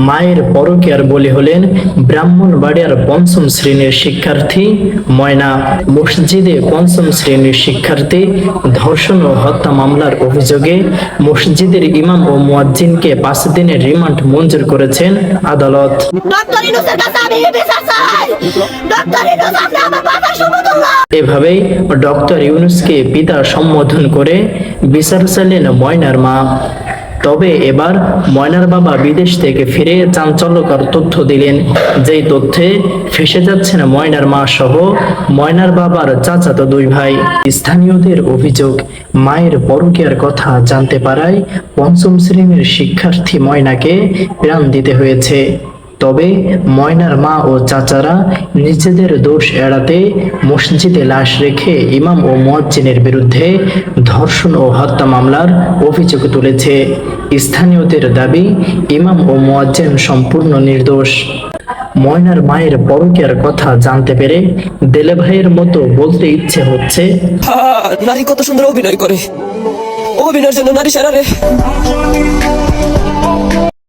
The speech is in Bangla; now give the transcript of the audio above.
মায়ের পরকীয়ার বলি হলেন ব্রাহ্মণবাড়িয়ার পঞ্চম শ্রেণীর শিক্ষার্থী ময়না। মসজিদে পঞ্চম শ্রেণীর শিক্ষার্থী ধর্ষণ ও হত্যা মামলার অভিযোগে মসজিদের ইমাম ও মুয়াজ্জিনকে 5 দিনের রিমান্ড মঞ্জুর করেছেন আদালত। এভাবেই ডক্টর ইউনূসকে পিতা সম্বোধন করে বিচার চাইলেন ময়নার মা। তবে এবার ময়নার বাবা বিদেশ থেকে ফিরে চাঞ্চল্যকর তথ্য দিলেন, যেই তথ্যে ফেঁসে যাচ্ছেন ময়নার মা সহ ময়নার বাবার চাচাতো 2 ভাই। স্থানীয়দের অভিযোগ, মায়ের পরকীয়ার কথা জানতে পারায় পঞ্চম শ্রেণীর শিক্ষার্থী ময়নাকে প্রাণ দিতে হয়েছে। তবে ময়নার মা ও চাচারা নিজেদের দোষ এড়াতে মসজিদে লাশ রেখে ইমাম ও মুয়াজ্জিনের বিরুদ্ধে ধর্ষণ ও হত্যা মামলার অভিযোগ তুলেছে। স্থানীয়দের দাবি, ইমাম ও মুয়াজ্জিন সম্পূর্ণ নির্দোষ। ময়নার মায়ের পরকীয়ার কথা জানতে পেরে দেলে ভাইয়ের মতো বলতে ইচ্ছে হচ্ছে, নারী কত সুন্দর অভিনয় করে, অভিনয়ের জন্য নারী সারা রে।